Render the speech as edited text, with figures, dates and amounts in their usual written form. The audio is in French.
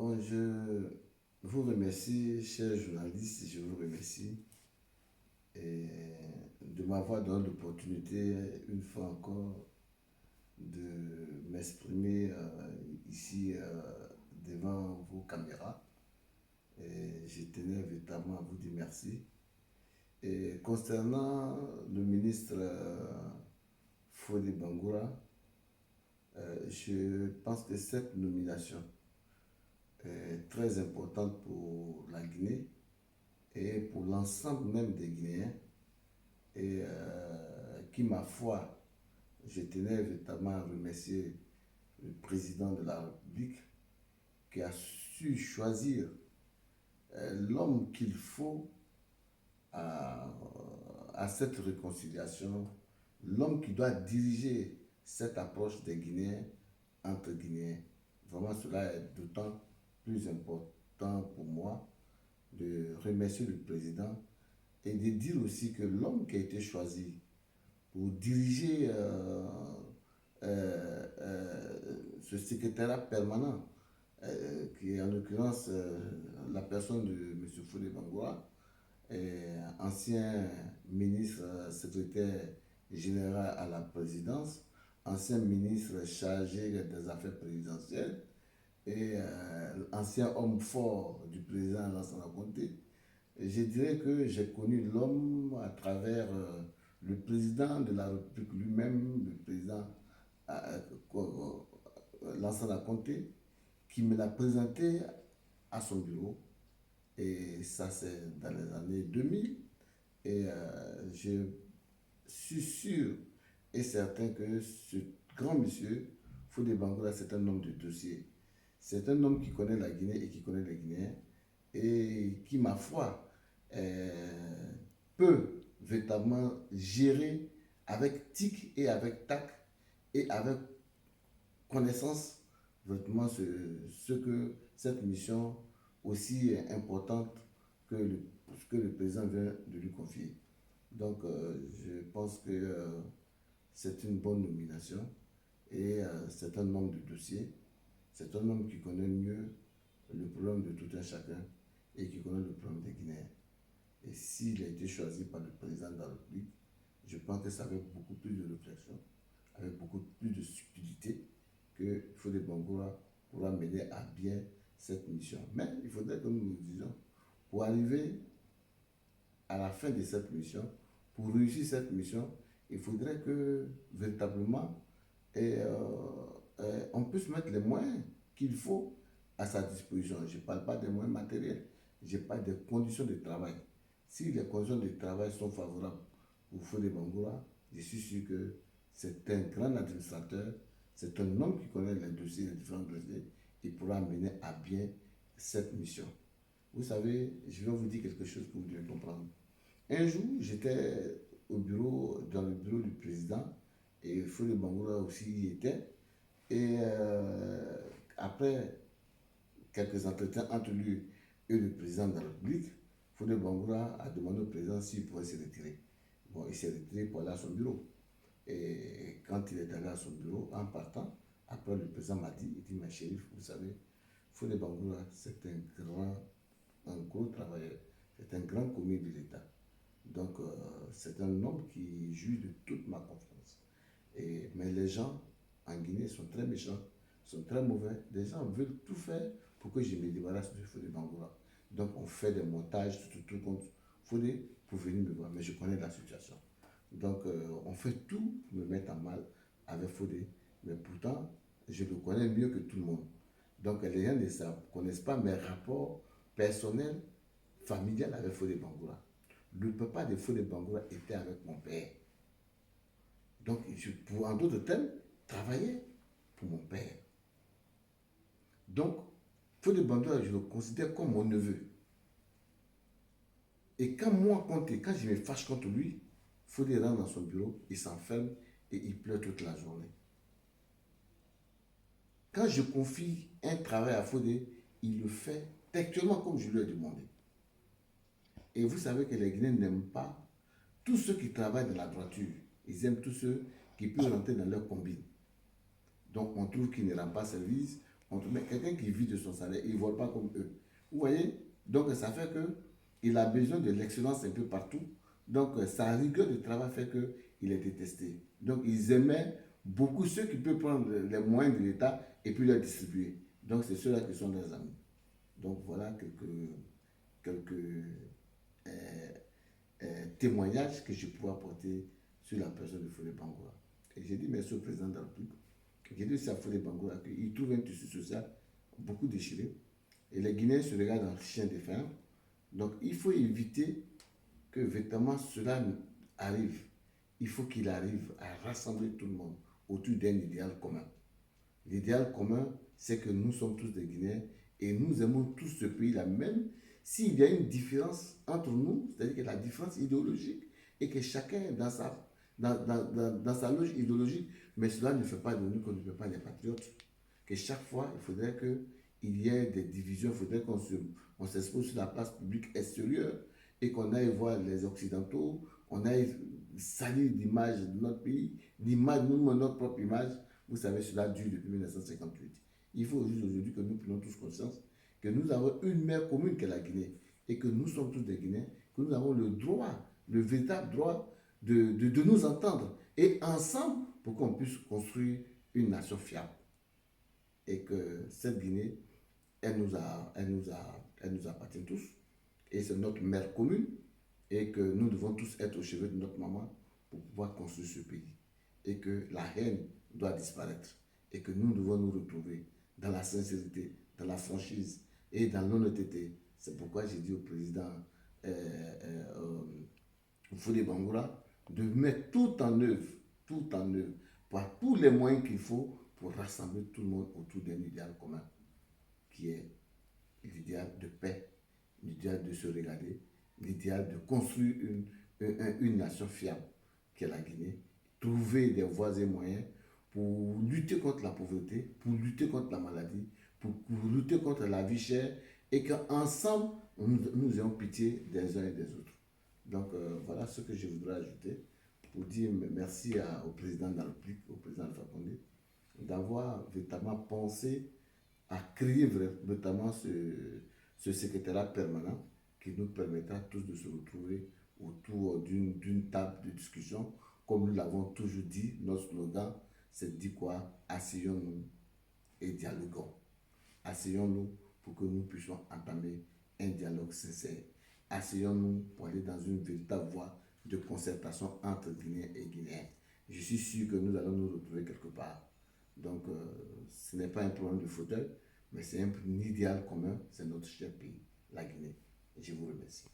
Bon, je vous remercie, chers journalistes, je vous remercie et de m'avoir donné l'opportunité, une fois encore, de m'exprimer ici devant vos caméras. Et je tenais véritablement à vous dire merci. Et concernant le ministre Fodé Bangoura, je pense que cette nomination est très importante pour la Guinée et pour l'ensemble même des Guinéens et qui, ma foi, je tenais véritablement à remercier le président de la République qui a su choisir l'homme qu'il faut à, à cette réconciliation, l'homme qui doit diriger cette approche des Guinéens entre Guinéens. Vraiment, cela est d'autant plus important pour moi de remercier le président et de dire aussi que l'homme qui a été choisi pour diriger ce secrétariat permanent, qui est en l'occurrence la personne de M. Fodé Bangoura, ancien ministre secrétaire général à la présidence, ancien ministre chargé des affaires présidentielles et ancien homme fort du président Lansana Conté. Je dirais que j'ai connu l'homme à travers le président de la République lui-même, le président Lansana Conté, qui me l'a présenté à son bureau. Et ça, c'est dans les années 2000. Et je suis sûr et certain que ce grand monsieur, Fodé Bangoura, c'est un homme de dossier. C'est un homme qui connaît la Guinée et qui connaît les Guinéens et qui, ma foi, peut véritablement gérer avec tic et avec tact et avec connaissance vraiment ce que cette mission aussi importante que le président vient de lui confier. Donc je pense que c'est une bonne nomination et c'est un homme de dossier. C'est un homme qui connaît mieux le problème de tout un chacun et qui connaît le problème des Guinéens. Et s'il a été choisi par le président de la République, je pense que ça avec beaucoup plus de réflexion, avec beaucoup plus de subtilité, que Fodé Bangoura pourra mener à bien cette mission. Mais il faudrait que nous nous disions, pour arriver à la fin de cette mission, pour réussir cette mission, il faudrait que véritablement on puisse mettre les moyens qu'il faut à sa disposition. Je ne parle pas des moyens matériels, je parle des conditions de travail. Si les conditions de travail sont favorables pour Fodé Bangoura, je suis sûr que c'est un grand administrateur, c'est un homme qui connaît les dossiers, les différents dossiers, et pourra mener à bien cette mission. Vous savez, je vais vous dire quelque chose que vous devez comprendre. Un jour, j'étais au bureau, dans le bureau du président, et Fodé Bangoura aussi y était. Et après quelques entretiens entre lui et le président de la République, Fodé Bangoura a demandé au président s'il pouvait se retirer. Bon, il s'est retiré pour aller à son bureau. Et quand il est allé à son bureau, en partant, après le président m'a dit, il dit, ma chérie, vous savez, Fodé Bangoura, c'est un gros travailleur, c'est un grand commis de l'État. Donc, c'est un homme qui jouit de toute ma confiance. Mais les gens en Guinée sont très méchants, sont très mauvais. Les gens veulent tout faire pour que je me débarrasse de Fodé Bangoura. Donc, on fait des montages, tout contre Fodé pour venir me voir. Mais je connais la situation. Donc, on fait tout pour me mettre en mal avec Fodé. Mais pourtant, je le connais mieux que tout le monde. Donc, les gens ne connaissent pas mes rapports personnels, familiales avec Fodé Bangoura. Le papa de Fodé Bangoura était avec mon père. Donc, en d'autres termes, travailler pour mon père. Donc, Fodé Bangoura, je le considère comme mon neveu. Et quand quand je me fâche contre lui, Fodé rentre dans son bureau, il s'enferme et il pleure toute la journée. Quand je confie un travail à Fodé, il le fait textuellement comme je lui ai demandé. Et vous savez que les Guinéens n'aiment pas tous ceux qui travaillent dans la droiture. Ils aiment tous ceux qui peuvent rentrer dans leur combine. Donc on trouve qu'il ne rend pas service, Mais quelqu'un qui vit de son salaire, il ne vole pas comme eux. Vous voyez? Donc ça fait que il a besoin de l'excellence un peu partout. Donc sa rigueur de travail fait qu'il est détesté. Donc ils aimaient beaucoup ceux qui peuvent prendre les moyens de l'État et puis les distribuer. Donc c'est ceux-là qui sont leurs amis. Donc voilà quelques euh, témoignages que je pourrais apporter sur la personne de Fodé Bangoura. Et j'ai dit merci au président de la République. J'ai dit aussi à Fodé Bangoura qu'il trouve un tissu social beaucoup déchiré. Et les Guinéens se regardent en chien de fer. Donc il faut éviter que véritablement cela arrive. Il faut qu'il arrive à rassembler tout le monde autour d'un idéal commun. L'idéal commun, c'est que nous sommes tous des Guinéens et nous aimons tous ce pays-là, même s'il y a une différence entre nous, c'est-à-dire que la différence idéologique et que chacun dans sa logique idéologique, mais cela ne fait pas de nous qu'on ne peut pas les patriotes. Que chaque fois, il faudrait qu'il y ait des divisions, il faudrait qu'on s'expose sur la place publique extérieure et qu'on aille voir les Occidentaux, on aille salir l'image de notre pays, l'image, nous, notre propre image. Vous savez, cela dure depuis 1958. Il faut aujourd'hui que nous prenions tous conscience que nous avons une mère commune qu'est la Guinée et que nous sommes tous des Guinéens, que nous avons le droit, le véritable droit de nous entendre et ensemble pour qu'on puisse construire une nation fiable. Et que cette Guinée, elle nous appartient tous et c'est notre mère commune et que nous devons tous être au chevet de notre maman pour pouvoir construire ce pays. Et que la haine doit disparaître et que nous devons nous retrouver dans la sincérité, dans la franchise et dans l'honnêteté. C'est pourquoi j'ai dit au président Fodé Bangoura de mettre tout en œuvre, par tous les moyens qu'il faut pour rassembler tout le monde autour d'un idéal commun qui est l'idéal de paix, l'idéal de se regarder, l'idéal de construire une nation fiable qui est la Guinée, trouver des voies et moyens pour lutter contre la pauvreté, pour lutter contre la maladie, pour lutter contre la vie chère et qu'ensemble, nous ayons pitié des uns et des autres. Donc voilà ce que je voudrais ajouter pour dire merci au président de la République, au président Alpha Condé, d'avoir véritablement pensé à créer notamment ce secrétariat permanent qui nous permettra tous de se retrouver autour d'une table de discussion. Comme nous l'avons toujours dit, notre slogan, c'est dit quoi? Asseyons-nous et dialoguons. Asseyons-nous pour que nous puissions entamer un dialogue sincère. Asseyons-nous pour aller dans une véritable voie de concertation entre Guinéens et Guinéens. Je suis sûr que nous allons nous retrouver quelque part. Donc, ce n'est pas un problème de fauteuil, mais c'est un idéal commun, c'est notre cher pays, la Guinée. Et je vous remercie.